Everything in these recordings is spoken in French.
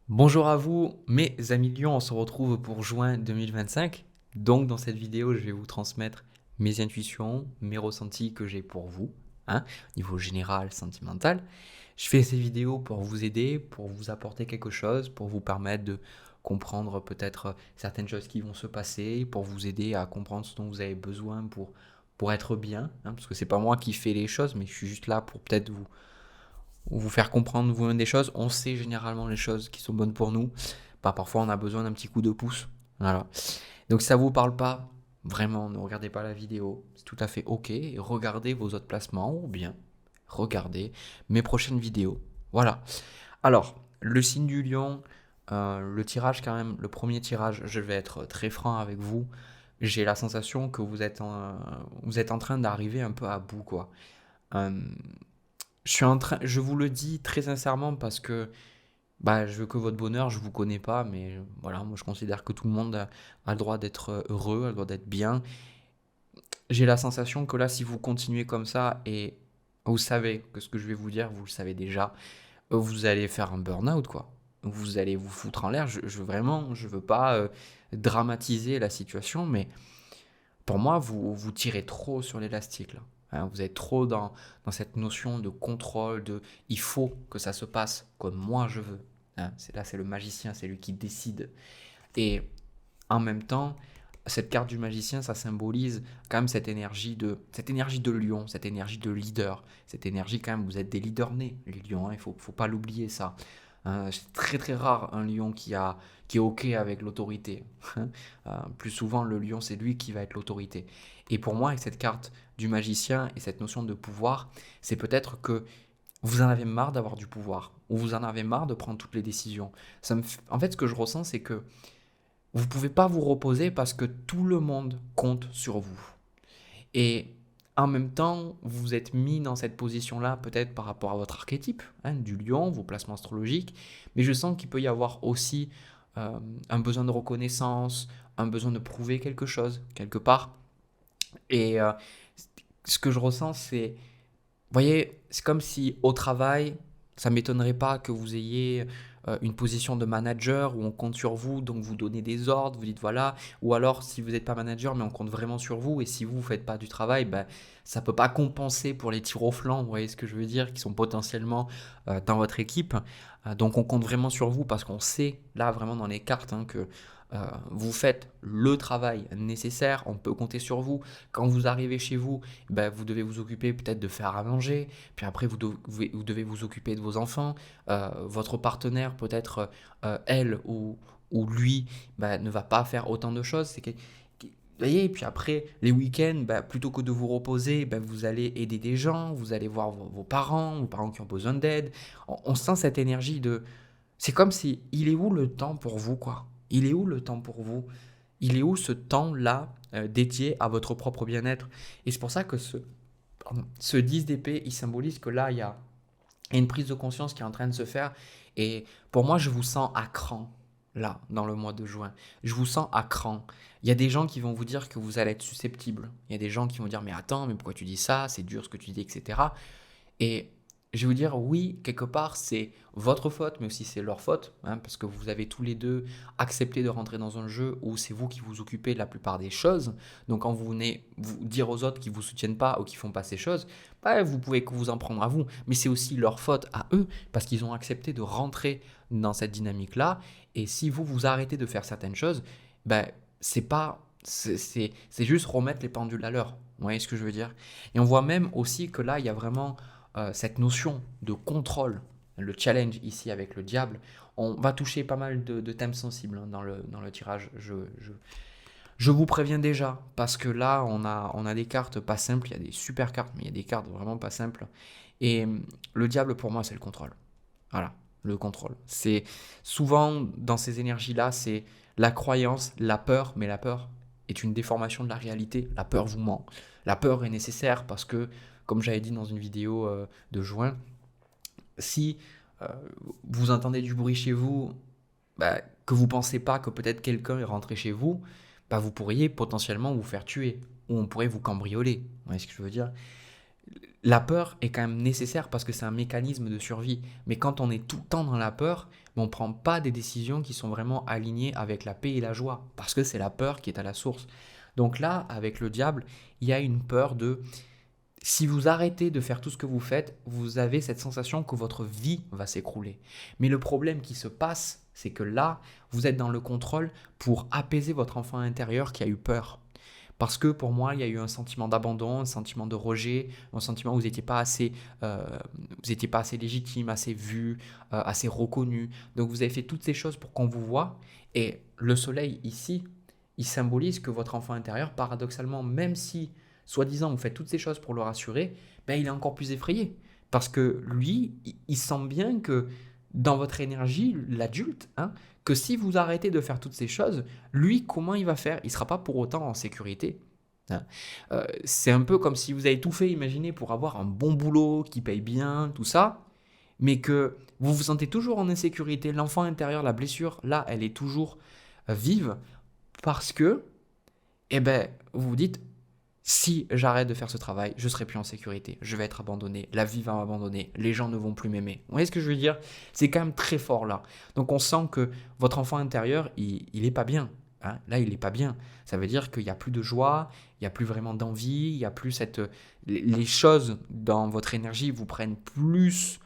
Bonjour à vous, mes amis Lions, on se retrouve pour juin 2025. Donc dans cette vidéo, je vais vous transmettre mes intuitions, mes ressentis que j'ai pour vous, niveau général, sentimental. Je fais ces vidéos pour vous aider, pour vous apporter quelque chose, pour vous permettre de comprendre peut-être certaines choses qui vont se passer, pour vous aider à comprendre ce dont vous avez besoin pour être bien, parce que c'est pas moi qui fais les choses, mais je suis juste là pour peut-être vous faire comprendre vous-même des choses. On sait généralement les choses qui sont bonnes pour nous. Bah, parfois, on a besoin d'un petit coup de pouce. Voilà. Donc, si ça vous parle pas, vraiment, ne regardez pas la vidéo. C'est tout à fait OK. Et regardez vos autres placements ou bien regardez mes prochaines vidéos. Voilà. Alors, le signe du lion, le tirage quand même, le premier tirage, je vais être très franc avec vous. J'ai la sensation que vous êtes en train d'arriver un peu à bout, quoi. Euh, je vous le dis très sincèrement parce que bah, je veux que votre bonheur, je vous connais pas, mais voilà, moi je considère que tout le monde a le droit d'être heureux, a le droit d'être bien. J'ai la sensation que là, si vous continuez comme ça, et vous savez que ce que je vais vous dire, vous le savez déjà, vous allez faire un burn-out, quoi. Vous allez vous foutre en l'air. Vraiment, je veux pas dramatiser la situation, mais pour moi, vous tirez trop sur l'élastique là. Vous êtes trop dans cette notion de contrôle, de il faut que ça se passe comme moi je veux. C'est le magicien, c'est lui qui décide. Et en même temps, cette carte du magicien, ça symbolise quand même cette énergie de lion, cette énergie de leader, cette énergie quand même, vous êtes des leaders nés, les lions, il faut pas l'oublier ça. C'est très très rare un lion qui est OK avec l'autorité. Plus souvent, le lion, c'est lui qui va être l'autorité. Et pour moi, avec cette carte du magicien et cette notion de pouvoir, c'est peut-être que vous en avez marre d'avoir du pouvoir, ou vous en avez marre de prendre toutes les décisions. En fait, ce que je ressens, c'est que vous ne pouvez pas vous reposer parce que tout le monde compte sur vous. Et en même temps, vous vous êtes mis dans cette position-là, peut-être par rapport à votre archétype, du lion, vos placements astrologiques, mais je sens qu'il peut y avoir aussi un besoin de reconnaissance, un besoin de prouver quelque chose, quelque part. Et ce que je ressens, c'est voyez, c'est comme si au travail, ça m'étonnerait pas que vous ayez une position de manager où on compte sur vous, donc vous donnez des ordres, vous dites voilà, ou alors si vous n'êtes pas manager, mais on compte vraiment sur vous, et si vous ne faites pas du travail, ben, ça ne peut pas compenser pour les tirs au flanc, vous voyez ce que je veux dire, qui sont potentiellement dans votre équipe. Donc on compte vraiment sur vous parce qu'on sait, là vraiment dans les cartes, que vous faites le travail nécessaire, on peut compter sur vous. Quand vous arrivez chez vous, ben, vous devez vous occuper peut-être de faire à manger, puis après vous devez vous occuper de vos enfants, votre partenaire peut-être elle ou lui ben, ne va pas faire autant de choses. Vous voyez, et puis après, les week-ends, ben, plutôt que de vous reposer, ben, vous allez aider des gens, vous allez voir vos parents qui ont besoin d'aide. On sent cette énergie de... C'est comme si, il est où le temps pour vous, quoi? Il est où le temps pour vous? Il est où ce temps-là dédié à votre propre bien-être? Et c'est pour ça que ce 10 d'épée, il symbolise que là, il y a une prise de conscience qui est en train de se faire. Et pour moi, je vous sens à cran, là, dans le mois de juin. Je vous sens à cran. Il y a des gens qui vont vous dire que vous allez être susceptible. Il y a des gens qui vont dire, mais attends, mais pourquoi tu dis ça? C'est dur ce que tu dis, etc. Et je vais vous dire, oui, quelque part, c'est votre faute, mais aussi c'est leur faute, parce que vous avez tous les deux accepté de rentrer dans un jeu où c'est vous qui vous occupez de la plupart des choses. Donc quand vous venez vous dire aux autres qui ne vous soutiennent pas ou qui font pas ces choses, bah, vous pouvez que vous en prendre à vous. Mais c'est aussi leur faute à eux, parce qu'ils ont accepté de rentrer dans cette dynamique-là. Et si vous vous arrêtez de faire certaines choses, bah, c'est pas... C'est juste remettre les pendules à l'heure. Vous voyez ce que je veux dire? Et on voit même aussi que là, il y a vraiment cette notion de contrôle, le challenge ici avec le diable. On va toucher pas mal de thèmes sensibles dans le tirage. Je vous préviens déjà, parce que là, on a des cartes pas simples, il y a des super cartes, mais il y a des cartes vraiment pas simples. Et le diable, pour moi, c'est le contrôle. Voilà, le contrôle. C'est souvent, dans ces énergies-là, c'est la croyance, la peur, mais la peur est une déformation de la réalité. La peur vous ment. La peur est nécessaire parce que, comme j'avais dit dans une vidéo de juin, si euh, vous entendez du bruit chez vous, bah, que vous pensez pas que peut-être quelqu'un est rentré chez vous, bah, vous pourriez potentiellement vous faire tuer ou on pourrait vous cambrioler. Vous voyez ce que je veux dire? La peur est quand même nécessaire parce que c'est un mécanisme de survie. Mais quand on est tout le temps dans la peur, on ne prend pas des décisions qui sont vraiment alignées avec la paix et la joie. Parce que c'est la peur qui est à la source. Donc là, avec le diable, il y a une peur de... Si vous arrêtez de faire tout ce que vous faites, vous avez cette sensation que votre vie va s'écrouler. Mais le problème qui se passe, c'est que là, vous êtes dans le contrôle pour apaiser votre enfant intérieur qui a eu peur. Parce que pour moi, il y a eu un sentiment d'abandon, un sentiment de rejet, un sentiment où vous étiez pas assez légitime, assez vu, assez reconnu. Donc vous avez fait toutes ces choses pour qu'on vous voit. Et le soleil ici, il symbolise que votre enfant intérieur, paradoxalement, même si, soi-disant, vous faites toutes ces choses pour le rassurer, ben, il est encore plus effrayé. Parce que lui, il sent bien que dans votre énergie, l'adulte, hein, que si vous arrêtez de faire toutes ces choses, lui, comment il va faire? Il ne sera pas pour autant en sécurité. Hein. C'est un peu comme si vous avez tout fait, imaginez, pour avoir un bon boulot qui paye bien, tout ça, mais que vous vous sentez toujours en insécurité. L'enfant intérieur, la blessure, là, elle est toujours vive parce que, eh ben, vous vous dites, si j'arrête de faire ce travail, je serai plus en sécurité, je vais être abandonné, la vie va m'abandonner, les gens ne vont plus m'aimer. Vous voyez ce que je veux dire? C'est quand même très fort là. Donc on sent que votre enfant intérieur, il est pas bien. Hein. Là, il est pas bien. Ça veut dire qu'il n'y a plus de joie, il n'y a plus vraiment d'envie, il n'y a plus cette... Les choses dans votre énergie vous prennent plus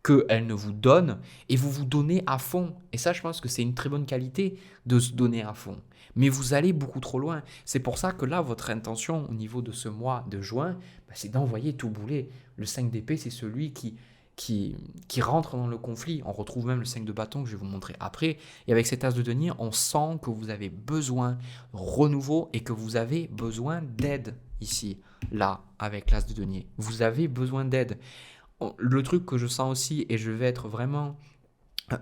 qu'elles ne vous donnent et vous vous donnez à fond. Et ça, je pense que c'est une très bonne qualité de se donner à fond. Mais vous allez beaucoup trop loin. C'est pour ça que là, votre intention au niveau de ce mois de juin, c'est d'envoyer tout bouler. Le 5 d'épée, c'est celui qui rentre dans le conflit. On retrouve même le 5 de bâton que je vais vous montrer après. Et avec cet as de denier, on sent que vous avez besoin de renouveau et que vous avez besoin d'aide ici, là, avec l'as de denier. Vous avez besoin d'aide. Le truc que je sens aussi, et je vais être vraiment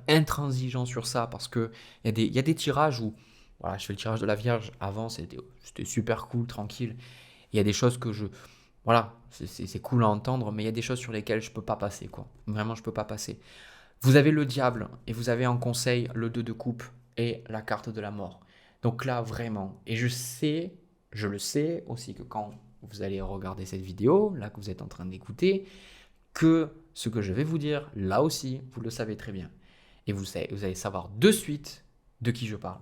intransigeant sur ça, parce qu'il y a des tirages où, voilà, je fais le tirage de la Vierge, avant c'était super cool, tranquille. Il y a des choses que voilà, c'est cool à entendre, mais il y a des choses sur lesquelles je peux pas passer, quoi. Vraiment, je peux pas passer. Vous avez le diable, et vous avez en conseil le 2 de coupe et la carte de la mort. Donc là, vraiment, et je le sais aussi que quand vous allez regarder cette vidéo, là que vous êtes en train d'écouter, que ce que je vais vous dire, là aussi, vous le savez très bien. Et vous allez savoir de suite de qui je parle.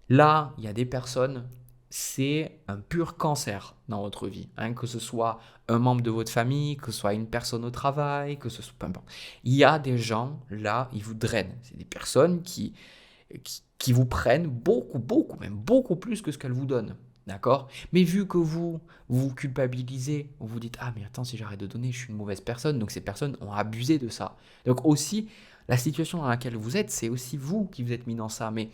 Là, il y a des personnes, c'est un pur cancer dans votre vie. Hein, que ce soit un membre de votre famille, que ce soit une personne au travail, que ce soit... Peu importe. Il y a des gens, là, ils vous drainent. C'est des personnes qui vous prennent beaucoup, même beaucoup plus que ce qu'elles vous donnent. D'accord? Mais vu que vous culpabilisez, vous vous dites, ah mais attends, si j'arrête de donner, je suis une mauvaise personne. Donc ces personnes ont abusé de ça. Donc aussi, la situation dans laquelle vous êtes, c'est aussi vous qui vous êtes mis dans ça. Mais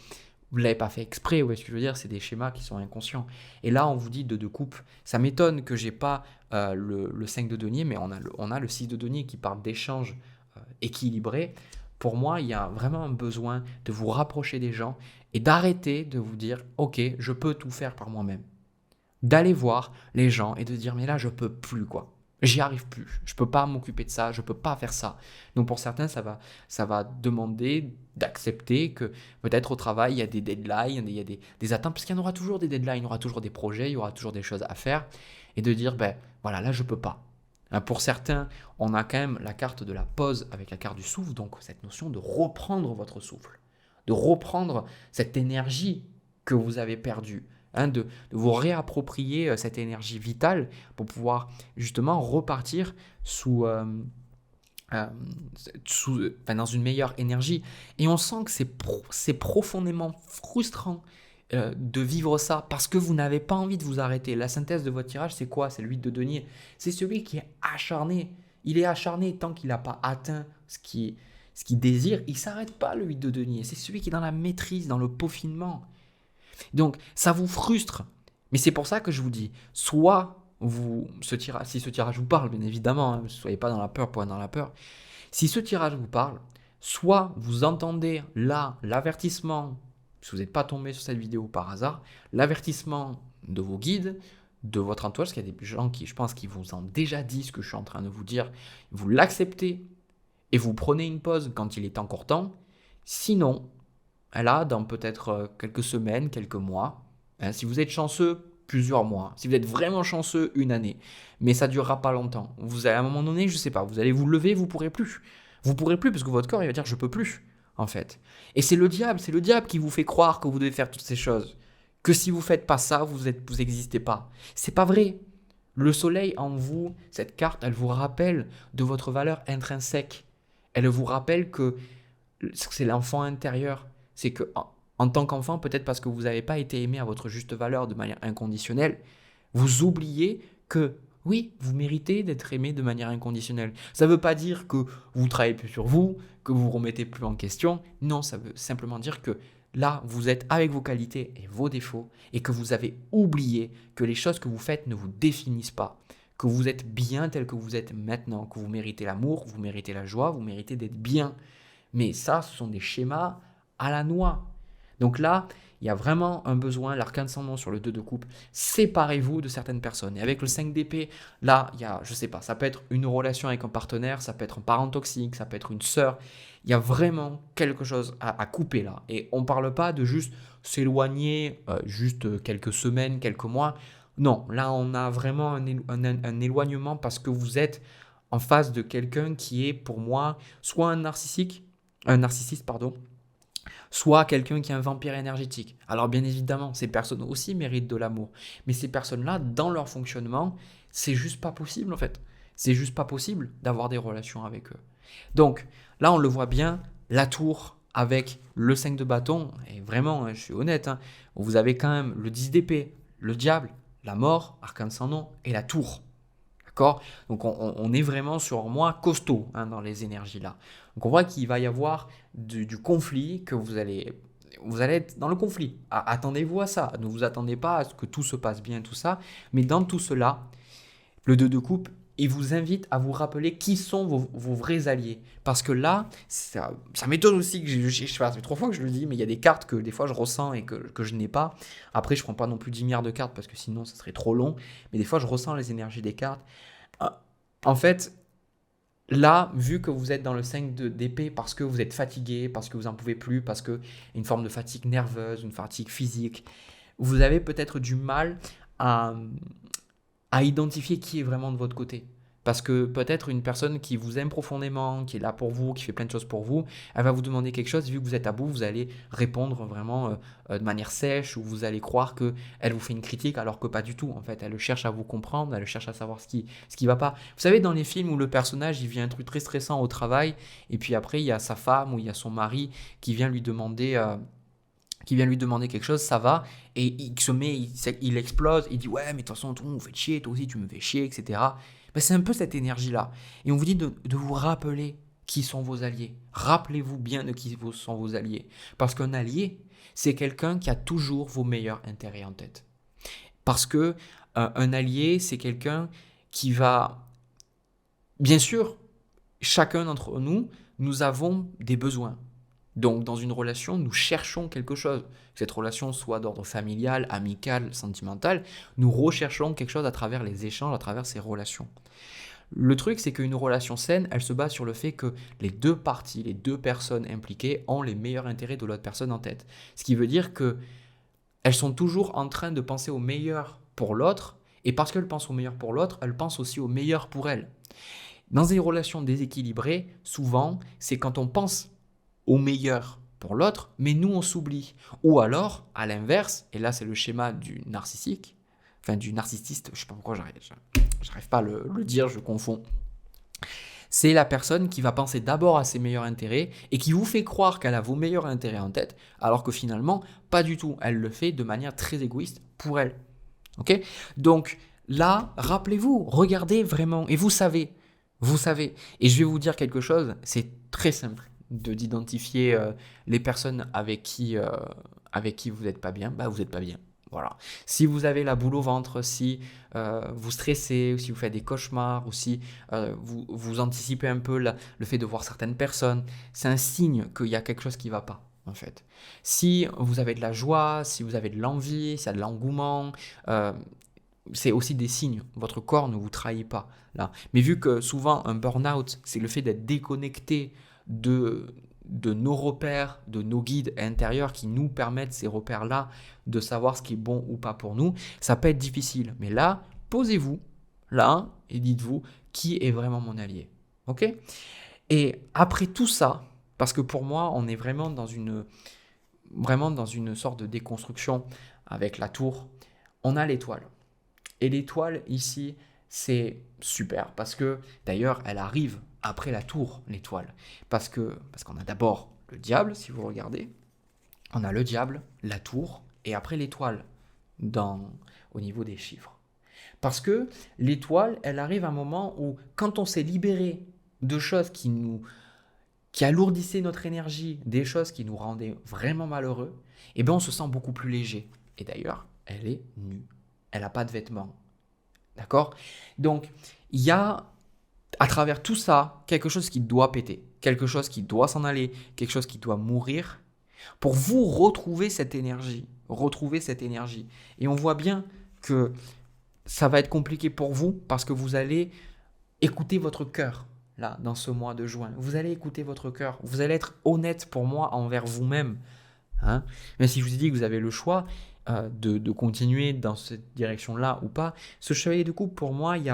vous ne l'avez pas fait exprès, ouais, ce que je veux dire, c'est des schémas qui sont inconscients. Et là, on vous dit de coupe. Ça m'étonne que j'ai pas le 5 de denier, mais on a le 6 de denier qui parle d'échanges équilibrés. Pour moi, il y a vraiment un besoin de vous rapprocher des gens et d'arrêter de vous dire, ok, je peux tout faire par moi-même. D'aller voir les gens et de dire, mais là, je peux plus, quoi. J'y arrive plus. Je peux pas m'occuper de ça. Je peux pas faire ça. Donc pour certains, ça va demander d'accepter que peut-être au travail, il y a des deadlines, il y a des attentes, parce qu'il y en aura toujours des deadlines, il y aura toujours des projets, il y aura toujours des choses à faire. Et de dire, ben voilà, là, je peux pas. Hein, pour certains, on a quand même la carte de la pause avec la carte du souffle, donc cette notion de reprendre votre souffle, de reprendre cette énergie que vous avez perdue, hein, de vous réapproprier cette énergie vitale pour pouvoir justement repartir dans une meilleure énergie. Et on sent que c'est profondément frustrant de vivre ça parce que vous n'avez pas envie de vous arrêter. La synthèse de votre tirage, c'est quoi? C'est le 8 de denier. C'est celui qui est acharné. Il est acharné tant qu'il n'a pas atteint ce qu'il désire. Il ne s'arrête pas, le 8 de denier. C'est celui qui est dans la maîtrise, dans le peaufinement. Donc, ça vous frustre. Mais c'est pour ça que je vous dis, soit si ce tirage vous parle, bien évidemment, hein, ne soyez pas dans la peur pour être dans la peur. Si ce tirage vous parle, soit vous entendez là l'avertissement, si vous n'êtes pas tombé sur cette vidéo par hasard, l'avertissement de vos guides, de votre entourage, parce qu'il y a des gens qui, je pense, qui vous ont déjà dit ce que je suis en train de vous dire, vous l'acceptez et vous prenez une pause quand il est encore temps. Sinon, là, dans peut-être quelques semaines, quelques mois, hein, si vous êtes chanceux, plusieurs mois. Si vous êtes vraiment chanceux, une année. Mais ça ne durera pas longtemps. Vous allez à un moment donné, je ne sais pas, vous allez vous lever, vous ne pourrez plus. Vous ne pourrez plus parce que votre corps il va dire je ne peux plus, en fait. Et c'est le diable qui vous fait croire que vous devez faire toutes ces choses. Que si vous ne faites pas ça, vous n'existez pas. C'est pas vrai. Le soleil en vous, cette carte, elle vous rappelle de votre valeur intrinsèque. Elle vous rappelle que c'est l'enfant intérieur. C'est que en tant qu'enfant, peut-être parce que vous n'avez pas été aimé à votre juste valeur de manière inconditionnelle, vous oubliez que oui, vous méritez d'être aimé de manière inconditionnelle. Ça ne veut pas dire que vous travaillez plus sur vous, que vous ne remettez plus en question. Non, ça veut simplement dire que là, vous êtes avec vos qualités et vos défauts et que vous avez oublié que les choses que vous faites ne vous définissent pas. Que vous êtes bien tel que vous êtes maintenant, que vous méritez l'amour, vous méritez la joie, vous méritez d'être bien. Mais ça, ce sont des schémas à la noix. Donc là, il y a vraiment un besoin, l'arcane sans nom sur le 2 de coupe, séparez-vous de certaines personnes. Et avec le 5 d'épée, là, il y a, je sais pas, ça peut être une relation avec un partenaire, ça peut être un parent toxique, ça peut être une sœur. Il y a vraiment quelque chose à couper là. Et on ne parle pas de juste s'éloigner, juste quelques semaines, quelques mois. Non, là, on a vraiment un éloignement parce que vous êtes en face de quelqu'un qui est, pour moi, soit un narcissiste, pardon, soit quelqu'un qui est un vampire énergétique. Alors bien évidemment, ces personnes aussi méritent de l'amour. Mais ces personnes-là, dans leur fonctionnement, c'est juste pas possible en fait. C'est juste pas possible d'avoir des relations avec eux. Donc là, on le voit bien, la tour avec le 5 de bâton, et vraiment, je suis honnête, hein, vous avez quand même le 10 d'épée, le diable, la mort, arcane sans nom, et la tour. D'accord? Donc on est vraiment sur moi costaud dans les énergies là. Donc on voit qu'il va y avoir du conflit, que vous allez être dans le conflit. Attendez-vous à ça. Ne vous attendez pas à ce que tout se passe bien, tout ça. Mais dans tout cela, le 2 de coupe, il vous invite à vous rappeler qui sont vos vrais alliés. Parce que là, ça m'étonne aussi que je sais pas, ça fait 3 fois que je le dis, mais il y a des cartes que des fois je ressens et que je n'ai pas. Après, je ne prends pas non plus 10 milliards de cartes parce que sinon, ça serait trop long. Mais des fois, je ressens les énergies des cartes. En fait, là, vu que vous êtes dans le 5 d'épée parce que vous êtes fatigué, parce que vous n'en pouvez plus, parce qu'il y a une forme de fatigue nerveuse, une fatigue physique, vous avez peut-être du mal à, à identifier qui est vraiment de votre côté. Parce que peut-être une personne qui vous aime profondément, qui est là pour vous, qui fait plein de choses pour vous, elle va vous demander quelque chose, vu que vous êtes à bout, vous allez répondre vraiment de manière sèche, ou vous allez croire qu'elle vous fait une critique, alors que pas du tout. En fait, elle cherche à vous comprendre, elle cherche à savoir ce qui va pas. Vous savez, dans les films où le personnage, il vit un truc très stressant au travail, et puis après, il y a sa femme ou il y a son mari qui vient lui demander... quelque chose, ça va, et il explose, il dit ouais mais de toute façon tout le monde vous fait chier, toi aussi tu me fais chier, etc. Ben, c'est un peu cette énergie-là. Et on vous dit de vous rappeler qui sont vos alliés. Rappelez-vous bien de qui sont vos alliés. Parce qu'un allié, c'est quelqu'un qui a toujours vos meilleurs intérêts en tête. Parce que un allié, c'est quelqu'un qui va... Bien sûr, chacun d'entre nous, nous avons des besoins. Donc, dans une relation, nous cherchons quelque chose. Que cette relation soit d'ordre familial, amical, sentimental, nous recherchons quelque chose à travers les échanges, à travers ces relations. Le truc, c'est qu'une relation saine, elle se base sur le fait que les deux parties, les deux personnes impliquées ont les meilleurs intérêts de l'autre personne en tête. Ce qui veut dire qu'elles sont toujours en train de penser au meilleur pour l'autre, et parce qu'elles pensent au meilleur pour l'autre, elles pensent aussi au meilleur pour elles. Dans des relations déséquilibrées, souvent, c'est quand on pense au meilleur pour l'autre, mais nous on s'oublie. Ou alors, à l'inverse, et là c'est le schéma du narcissique, enfin du narcissiste, je sais pas pourquoi j'arrive pas à le dire, je confonds. C'est la personne qui va penser d'abord à ses meilleurs intérêts et qui vous fait croire qu'elle a vos meilleurs intérêts en tête, alors que finalement, pas du tout. Elle le fait de manière très égoïste pour elle. Ok ? Donc là, rappelez-vous, regardez vraiment, et vous savez. Et je vais vous dire quelque chose, c'est très simple d'identifier les personnes avec qui vous n'êtes pas bien, bah vous n'êtes pas bien. Voilà. Si vous avez la boule au ventre, si vous stressez, ou si vous faites des cauchemars, ou si vous anticipez un peu le fait de voir certaines personnes, c'est un signe qu'il y a quelque chose qui ne va pas, en fait. Si vous avez de la joie, si vous avez de l'envie, s'il y a de l'engouement, c'est aussi des signes. Votre corps ne vous trahit pas, là. Mais vu que souvent, un burn-out, c'est le fait d'être déconnecté de de nos repères, de nos guides intérieurs qui nous permettent ces repères-là de savoir ce qui est bon ou pas pour nous, ça peut être difficile. Mais là, posez-vous là et dites-vous qui est vraiment mon allié. Ok ? Et après tout ça, parce que pour moi, on est vraiment dans une sorte de déconstruction avec la tour, on a l'étoile. Et l'étoile ici, c'est super parce que d'ailleurs, elle arrive après la tour, l'étoile. Parce qu'on a d'abord le diable, si vous regardez. On a le diable, la tour et après l'étoile au niveau des chiffres. Parce que l'étoile, elle arrive à un moment où quand on s'est libéré de choses qui alourdissaient notre énergie, des choses qui nous rendaient vraiment malheureux, eh bien on se sent beaucoup plus léger. Et d'ailleurs, elle est nue. Elle n'a pas de vêtements. D'accord ? Donc, il y a à travers tout ça quelque chose qui doit péter, quelque chose qui doit s'en aller, quelque chose qui doit mourir pour vous retrouver cette énergie. Et on voit bien que ça va être compliqué pour vous parce que vous allez écouter votre cœur là dans ce mois de juin. Vous allez écouter votre cœur. Vous allez être honnête pour moi envers vous-même. Hein ? Même si je vous ai dit que vous avez le choix de continuer dans cette direction-là ou pas, ce chevalier de coupe, pour moi, il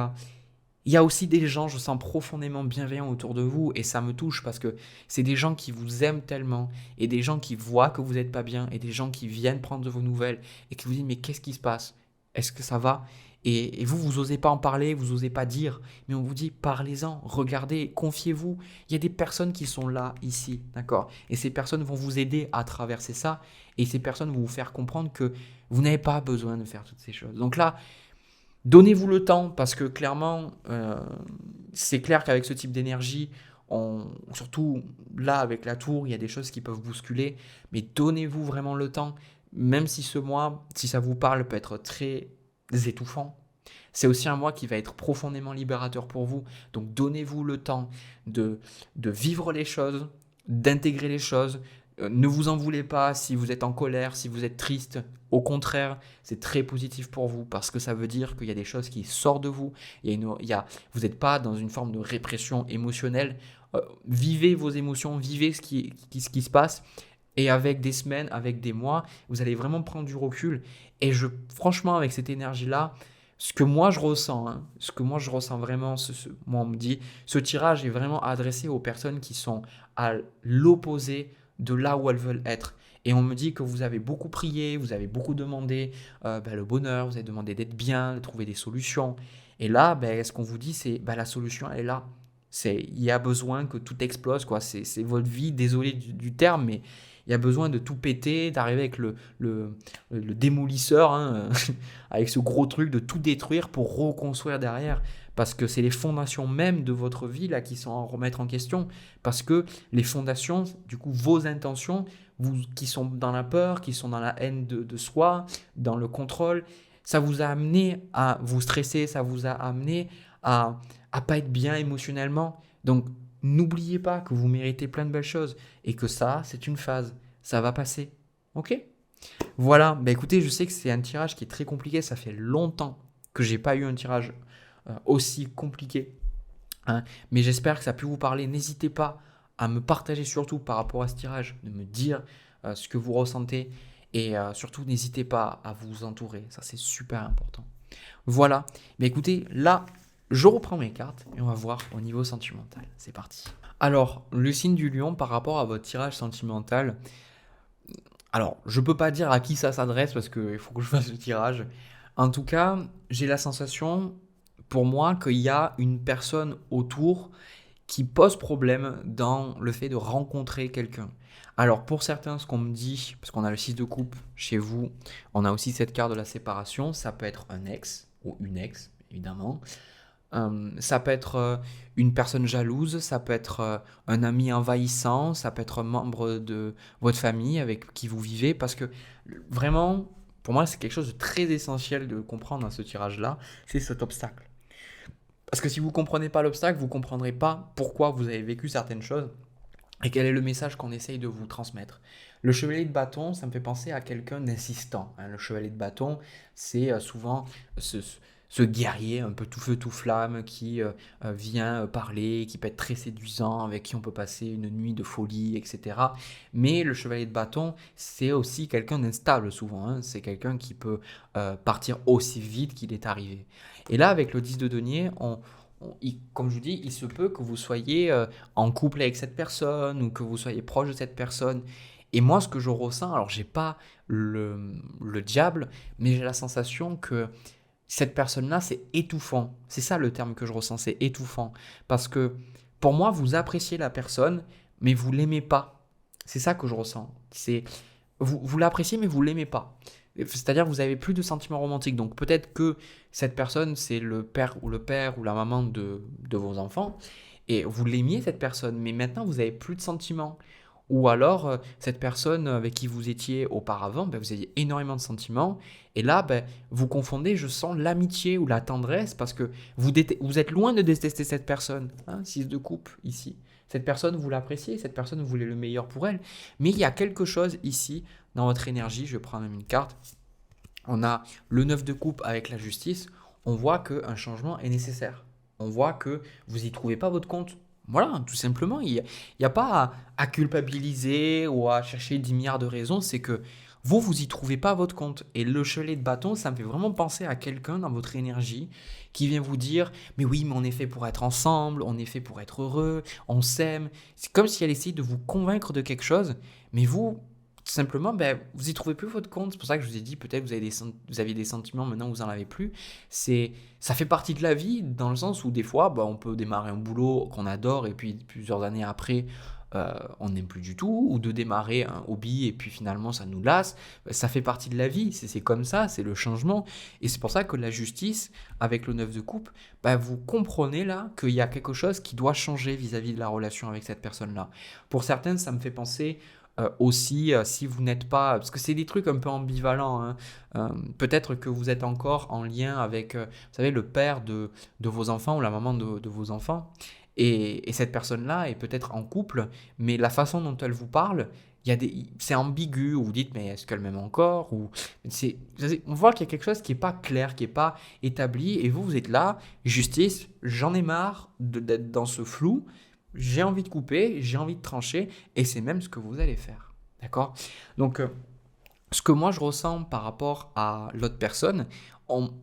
y a aussi des gens, je sens profondément bienveillants autour de vous et ça me touche parce que c'est des gens qui vous aiment tellement et des gens qui voient que vous n'êtes pas bien et des gens qui viennent prendre de vos nouvelles et qui vous disent mais qu'est-ce qui se passe ? Est-ce que ça va ? Et vous n'osez pas en parler, vous n'osez pas dire, mais on vous dit parlez-en, regardez, confiez-vous. Il y a des personnes qui sont là, ici, d'accord ? Et ces personnes vont vous aider à traverser ça et ces personnes vont vous faire comprendre que vous n'avez pas besoin de faire toutes ces choses. Donc là, donnez-vous le temps parce que clairement, c'est clair qu'avec ce type d'énergie, surtout là avec la tour, il y a des choses qui peuvent bousculer, mais donnez-vous vraiment le temps, même si ce mois, si ça vous parle, peut être très étouffant. C'est aussi un mois qui va être profondément libérateur pour vous. Donc donnez-vous le temps de vivre les choses, d'intégrer les choses. Ne vous en voulez pas si vous êtes en colère, si vous êtes triste. Au contraire, c'est très positif pour vous parce que ça veut dire qu'il y a des choses qui sortent de vous. Vous n'êtes pas dans une forme de répression émotionnelle. Vivez vos émotions, vivez ce qui se passe. Et avec des semaines, avec des mois, vous allez vraiment prendre du recul. Et franchement, avec cette énergie-là, ce que moi je ressens vraiment, moi on me dit, ce tirage est vraiment adressé aux personnes qui sont à l'opposé de là où elles veulent être. Et on me dit que vous avez beaucoup prié, vous avez beaucoup demandé le bonheur, vous avez demandé d'être bien, de trouver des solutions. Et là, ce qu'on vous dit, c'est la solution, elle est là. Il y a besoin que tout explose, quoi. C'est votre vie, désolé du terme, mais il y a besoin de tout péter, d'arriver avec le démolisseur, hein, avec ce gros truc, de tout détruire pour reconstruire derrière. Parce que c'est les fondations même de votre vie là, qui sont à remettre en question. Parce que les fondations, du coup, vos intentions, qui sont dans la peur, qui sont dans la haine de soi, dans le contrôle, ça vous a amené à vous stresser, ça vous a amené à pas être bien émotionnellement. Donc, n'oubliez pas que vous méritez plein de belles choses et que ça, c'est une phase. Ça va passer. Ok ? Voilà. Écoutez, je sais que c'est un tirage qui est très compliqué. Ça fait longtemps que j'ai pas eu un tirage aussi compliqué. Hein, mais j'espère que ça a pu vous parler. N'hésitez pas à me partager surtout par rapport à ce tirage, de me dire ce que vous ressentez et surtout n'hésitez pas à vous entourer. Ça, c'est super important. Voilà. Écoutez, là, je reprends mes cartes et on va voir au niveau sentimental. C'est parti. Alors, le signe du lion par rapport à votre tirage sentimental. Alors, je ne peux pas dire à qui ça s'adresse parce qu'il faut que je fasse le tirage. En tout cas, j'ai la sensation, pour moi, qu'il y a une personne autour qui pose problème dans le fait de rencontrer quelqu'un. Alors, pour certains, ce qu'on me dit, parce qu'on a le 6 de coupe chez vous, on a aussi cette carte de la séparation, ça peut être un ex ou une ex, évidemment. Ça peut être une personne jalouse, ça peut être un ami envahissant, ça peut être un membre de votre famille avec qui vous vivez, parce que vraiment, pour moi, c'est quelque chose de très essentiel de comprendre dans ce tirage-là, c'est cet obstacle. Parce que si vous ne comprenez pas l'obstacle, vous ne comprendrez pas pourquoi vous avez vécu certaines choses et quel est le message qu'on essaye de vous transmettre. Le chevalier de bâton, ça me fait penser à quelqu'un d'insistant. Hein. Le chevalier de bâton, c'est souvent ce guerrier un peu tout feu tout flamme qui vient parler, qui peut être très séduisant, avec qui on peut passer une nuit de folie, etc. Mais le chevalier de bâton, c'est aussi quelqu'un d'instable souvent, hein. C'est quelqu'un qui peut partir aussi vite qu'il est arrivé. Et là, avec le 10 de denier, comme je vous dis, il se peut que vous soyez en couple avec cette personne ou que vous soyez proche de cette personne. Et moi, ce que je ressens, alors j'ai pas le diable, mais j'ai la sensation que cette personne-là, c'est étouffant. C'est ça le terme que je ressens, c'est étouffant. Parce que pour moi, vous appréciez la personne, mais vous l'aimez pas. C'est ça que je ressens. Vous l'appréciez, mais vous l'aimez pas. C'est-à-dire que vous avez plus de sentiments romantiques. Donc peut-être que cette personne, c'est le père ou la maman de vos enfants, et vous l'aimiez cette personne, mais maintenant vous avez plus de sentiments. Ou alors, cette personne avec qui vous étiez auparavant, ben, vous aviez énormément de sentiments. Et là, ben, vous confondez, je sens, l'amitié ou la tendresse parce que vous êtes loin de détester cette personne. Hein, 6 de coupe ici. Cette personne, vous l'appréciez, cette personne, vous voulez le meilleur pour elle. Mais il y a quelque chose ici dans votre énergie. Je vais prendre même une carte. On a le 9 de coupe avec la justice. On voit qu'un changement est nécessaire. On voit que vous n'y trouvez pas votre compte. Voilà, tout simplement, il y a pas à culpabiliser ou à chercher 10 milliards de raisons, c'est que vous y trouvez pas votre compte. Et le chelet de bâton, ça me fait vraiment penser à quelqu'un dans votre énergie qui vient vous dire, mais oui, mais on est fait pour être ensemble, on est fait pour être heureux, on s'aime. C'est comme si elle essayait de vous convaincre de quelque chose, mais vous, tout simplement, ben, vous y trouvez plus votre compte. C'est pour ça que je vous ai dit, peut-être vous aviez des sentiments, maintenant vous en avez plus. Ça fait partie de la vie, dans le sens où des fois, ben, on peut démarrer un boulot qu'on adore et puis plusieurs années après, on n'aime plus du tout, ou de démarrer un hobby et puis finalement ça nous lasse. Ben, ça fait partie de la vie, c'est comme ça, c'est le changement. Et c'est pour ça que la justice, avec le 9 de coupe, ben, vous comprenez là qu'il y a quelque chose qui doit changer vis-à-vis de la relation avec cette personne-là. Pour certaines, ça me fait penser aussi, si vous n'êtes pas, parce que c'est des trucs un peu ambivalents, hein. Peut-être que vous êtes encore en lien avec, vous savez, le père de vos enfants ou la maman de vos enfants, et cette personne-là est peut-être en couple, mais la façon dont elle vous parle, c'est ambigu, ou vous dites, mais est-ce qu'elle m'aime encore, ou on voit qu'il y a quelque chose qui n'est pas clair, qui n'est pas établi, et vous êtes là, justice, j'en ai marre d'être dans ce flou, j'ai envie de couper, j'ai envie de trancher, et c'est même ce que vous allez faire. D'accord? Donc, ce que moi je ressens par rapport à l'autre personne,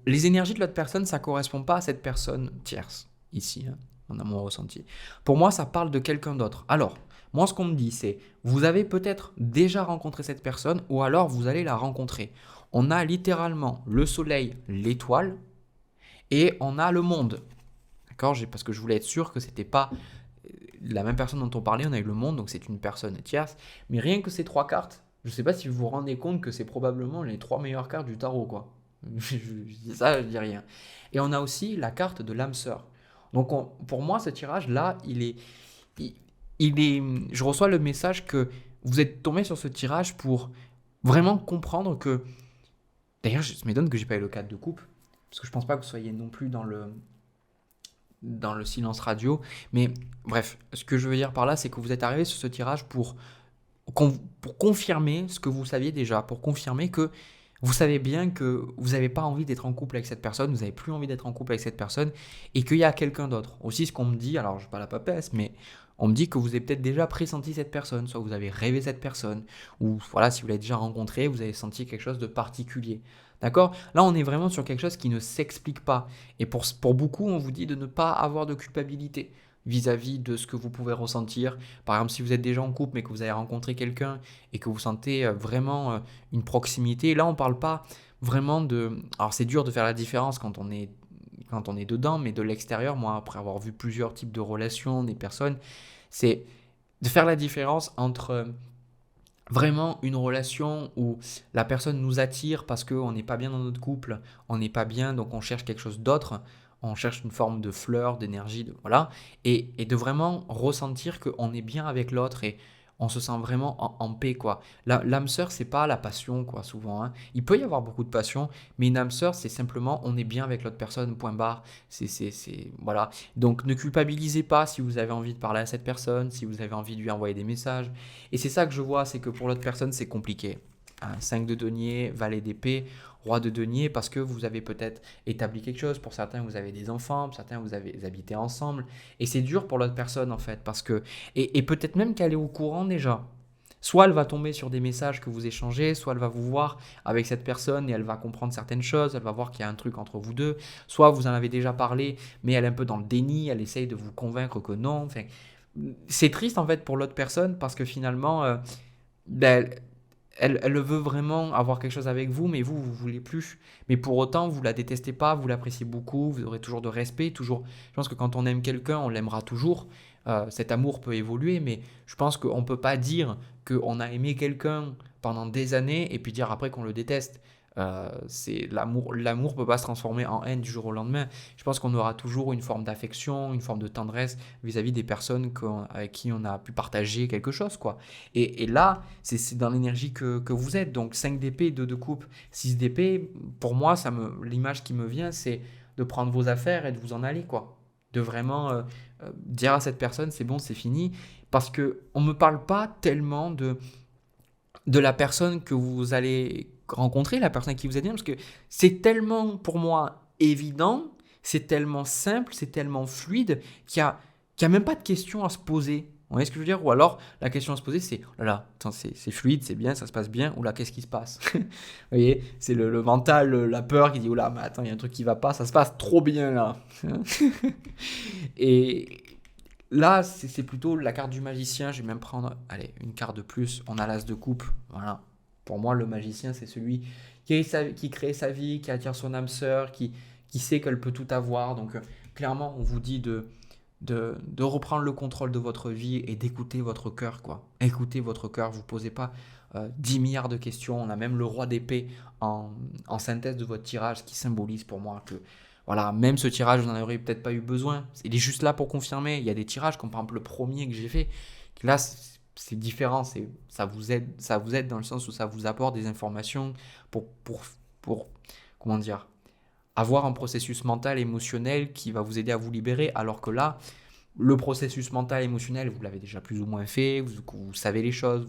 les énergies de l'autre personne, ça ne correspond pas à cette personne tierce, ici, hein, on a mon ressenti. Pour moi, ça parle de quelqu'un d'autre. Alors, moi, ce qu'on me dit, c'est, vous avez peut-être déjà rencontré cette personne, ou alors vous allez la rencontrer. On a littéralement le soleil, l'étoile, et on a le monde. D'accord? Parce que je voulais être sûr que c'était pas la même personne dont on parlait, on a eu le monde, donc c'est une personne tierce. Mais rien que ces trois cartes, je ne sais pas si vous vous rendez compte que c'est probablement les trois meilleures cartes du tarot, quoi. je dis ça, je dis rien. Et on a aussi la carte de l'âme sœur. Donc pour moi, ce tirage-là, je reçois le message que vous êtes tombé sur ce tirage pour vraiment comprendre que... D'ailleurs, je m'étonne que j'ai pas eu le 4 de coupe, parce que je pense pas que vous soyez non plus dans le silence radio. Mais bref, ce que je veux dire par là, c'est que vous êtes arrivé sur ce tirage pour confirmer ce que vous saviez déjà, pour confirmer que vous savez bien que vous n'avez pas envie d'être en couple avec cette personne, vous n'avez plus envie d'être en couple avec cette personne, et qu'il y a quelqu'un d'autre. Aussi, ce qu'on me dit, alors je ne pas la papesse, mais on me dit que vous avez peut-être déjà pressenti cette personne, soit vous avez rêvé cette personne, ou voilà, si vous l'avez déjà rencontrée, vous avez senti quelque chose de particulier. D'accord? Là, on est vraiment sur quelque chose qui ne s'explique pas. Et pour beaucoup, on vous dit de ne pas avoir de culpabilité vis-à-vis de ce que vous pouvez ressentir. Par exemple, si vous êtes déjà en couple, mais que vous avez rencontré quelqu'un et que vous sentez vraiment une proximité, là, on ne parle pas vraiment de... Alors, c'est dur de faire la différence quand on est dedans, mais de l'extérieur, moi, après avoir vu plusieurs types de relations, des personnes, c'est de faire la différence entre vraiment une relation où la personne nous attire parce qu'on n'est pas bien dans notre couple, on n'est pas bien, donc on cherche quelque chose d'autre, on cherche une forme de fleur, d'énergie, voilà, et de vraiment ressentir qu'on est bien avec l'autre et on se sent vraiment en paix, quoi. L'âme sœur, c'est pas la passion, quoi, souvent, hein. Il peut y avoir beaucoup de passion, mais une âme sœur, c'est simplement on est bien avec l'autre personne, point barre. Voilà. Donc ne culpabilisez pas si vous avez envie de parler à cette personne, si vous avez envie de lui envoyer des messages. Et c'est ça que je vois, c'est que pour l'autre personne, c'est compliqué. un 5 de denier, valet d'épée, roi de denier, parce que vous avez peut-être établi quelque chose. Pour certains, vous avez des enfants, pour certains, vous avez habité ensemble. Et c'est dur pour l'autre personne, en fait, parce que... Et peut-être même qu'elle est au courant déjà. Soit elle va tomber sur des messages que vous échangez, soit elle va vous voir avec cette personne et elle va comprendre certaines choses, elle va voir qu'il y a un truc entre vous deux, soit vous en avez déjà parlé, mais elle est un peu dans le déni, elle essaye de vous convaincre que non. Enfin, c'est triste en fait pour l'autre personne parce que finalement, ben, elle veut vraiment avoir quelque chose avec vous, mais vous voulez plus. Mais pour autant, vous la détestez pas, vous l'appréciez beaucoup, vous aurez toujours de respect, toujours. Je pense que quand on aime quelqu'un, on l'aimera toujours. Cet amour peut évoluer, mais je pense qu'on ne peut pas dire qu'on a aimé quelqu'un pendant des années et puis dire après qu'on le déteste. C'est l'amour peut pas se transformer en haine du jour au lendemain. Je pense qu'on aura toujours une forme d'affection, une forme de tendresse vis-à-vis des personnes avec qui on a pu partager quelque chose, quoi. Et là, c'est dans l'énergie que vous êtes. Donc 5 d'épée, 2 de coupe, 6 d'épée, pour moi, l'image qui me vient, c'est de prendre vos affaires et de vous en aller, quoi. De vraiment dire à cette personne, c'est bon, c'est fini. Parce que on ne me parle pas tellement de la personne que vous allez rencontrer, la personne à qui vous êtes bien, parce que c'est tellement pour moi évident, c'est tellement simple, c'est tellement fluide qu'il y a même pas de question à se poser. Vous voyez ce que je veux dire? Ou alors, la question à se poser, c'est, oh là là, attends, c'est fluide, c'est bien, ça se passe bien, ou là, qu'est-ce qui se passe? Vous voyez, c'est le mental, la peur qui dit, oh là, mais attends, il y a un truc qui va pas, ça se passe trop bien là. Et là, c'est plutôt la carte du magicien. Je vais même prendre, allez, une carte de plus. On a l'as de coupe. Voilà. Pour moi, le magicien, c'est celui qui crée sa vie, qui attire son âme sœur, qui sait qu'elle peut tout avoir. Donc, clairement, on vous dit de reprendre le contrôle de votre vie et d'écouter votre cœur, quoi. Écoutez votre cœur. Vous ne posez pas 10 milliards de questions. On a même le roi d'épée en synthèse de votre tirage qui symbolise pour moi que voilà, même ce tirage, vous n'en auriez peut-être pas eu besoin. Il est juste là pour confirmer. Il y a des tirages, comme par exemple le premier que j'ai fait. Là, c'est différent. Ça vous aide dans le sens où ça vous apporte des informations pour comment dire, avoir un processus mental, émotionnel qui va vous aider à vous libérer. Alors que là, le processus mental, émotionnel, vous l'avez déjà plus ou moins fait. Vous savez les choses.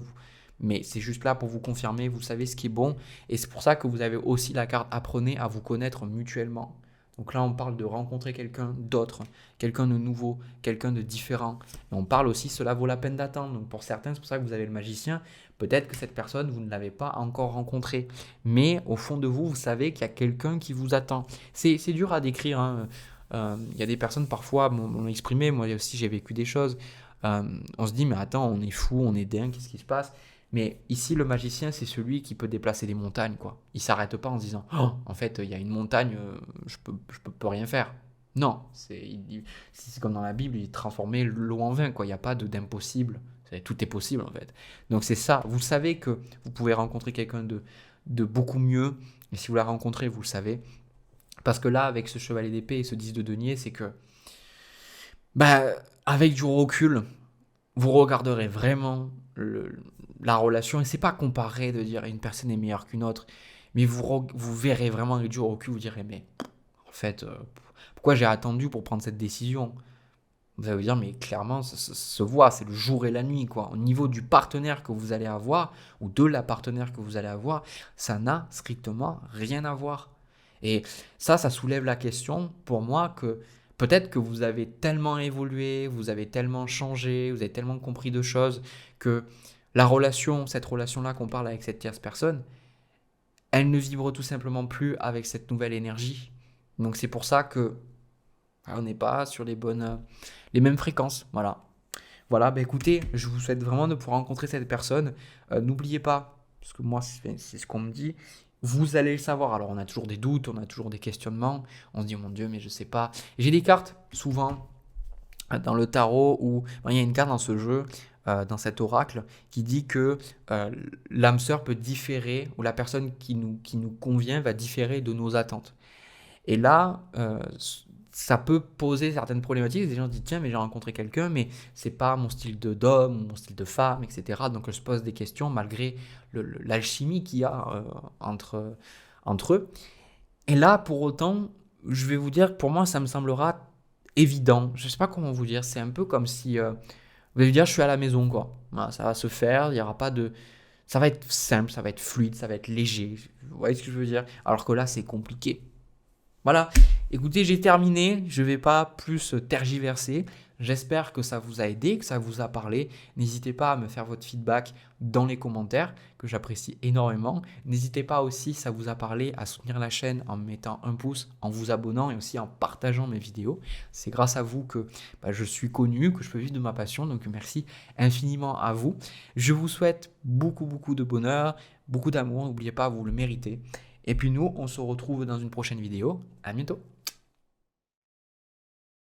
Mais c'est juste là pour vous confirmer. Vous savez ce qui est bon. Et c'est pour ça que vous avez aussi la carte apprenez à vous connaître mutuellement. Donc là, on parle de rencontrer quelqu'un d'autre, quelqu'un de nouveau, quelqu'un de différent. Et on parle aussi, cela vaut la peine d'attendre. Donc pour certains, c'est pour ça que vous avez le magicien. Peut-être que cette personne, vous ne l'avez pas encore rencontrée. Mais au fond de vous, vous savez qu'il y a quelqu'un qui vous attend. C'est dur à décrire, hein. Il y a des personnes parfois m'ont exprimé, moi aussi j'ai vécu des choses. On se dit, mais attends, on est fou, on est dingue, qu'est-ce qui se passe? Mais ici, le magicien, c'est celui qui peut déplacer des montagnes, quoi. Il s'arrête pas en se disant, oh, en fait, il y a une montagne, je peux rien faire. Non, c'est comme dans la Bible, il transformait l'eau en vin, quoi. Il n'y a pas d'impossible. Tout est possible, en fait. Donc c'est ça. Vous savez que vous pouvez rencontrer quelqu'un de beaucoup mieux. Et si vous la rencontrez, vous le savez. Parce que là, avec ce chevalier d'épée et ce 10 de denier, c'est que, bah, avec du recul, vous regarderez vraiment la relation, et c'est pas comparé de dire une personne est meilleure qu'une autre, mais vous verrez vraiment avec du recul, vous direz, mais en fait, pourquoi j'ai attendu pour prendre cette décision? Vous allez vous dire, mais clairement, ça se voit, c'est le jour et la nuit, quoi. Au niveau du partenaire que vous allez avoir, ou de la partenaire que vous allez avoir, ça n'a strictement rien à voir. Et ça soulève la question, pour moi, que peut-être que vous avez tellement évolué, vous avez tellement changé, vous avez tellement compris de choses, que cette relation-là qu'on parle avec cette tierce personne, elle ne vibre tout simplement plus avec cette nouvelle énergie. Donc c'est pour ça que on n'est pas sur les mêmes fréquences. Voilà. Voilà, bah écoutez, je vous souhaite vraiment de pouvoir rencontrer cette personne. N'oubliez pas, parce que moi c'est ce qu'on me dit, vous allez le savoir. Alors on a toujours des doutes, on a toujours des questionnements. On se dit, oh mon Dieu, mais je sais pas. J'ai des cartes, souvent, dans le tarot, où il y a une carte dans ce jeu, dans cet oracle, qui dit que l'âme sœur peut différer, ou la personne qui nous convient va différer de nos attentes. Et là, ça peut poser certaines problématiques. Des gens se disent, tiens, mais j'ai rencontré quelqu'un, mais c'est pas mon style d'homme, ou mon style de femme, etc. Donc je se pose des questions malgré l'alchimie qu'il y a entre eux. Et là, pour autant, je vais vous dire que pour moi, ça me semblera évident. Je sais pas comment vous dire. C'est un peu comme si vous allez dire, je suis à la maison, quoi. Voilà, ça va se faire. Il y aura pas de. Ça va être simple, ça va être fluide, ça va être léger. Vous voyez ce que je veux dire? Alors que là, c'est compliqué. Voilà, écoutez, j'ai terminé, je ne vais pas plus tergiverser. J'espère que ça vous a aidé, que ça vous a parlé. N'hésitez pas à me faire votre feedback dans les commentaires, que j'apprécie énormément. N'hésitez pas aussi, si ça vous a parlé, à soutenir la chaîne en mettant un pouce, en vous abonnant et aussi en partageant mes vidéos. C'est grâce à vous que je suis connu, que je peux vivre de ma passion. Donc merci infiniment à vous. Je vous souhaite beaucoup, beaucoup de bonheur, beaucoup d'amour. N'oubliez pas, vous le méritez. Et puis nous, on se retrouve dans une prochaine vidéo. À bientôt.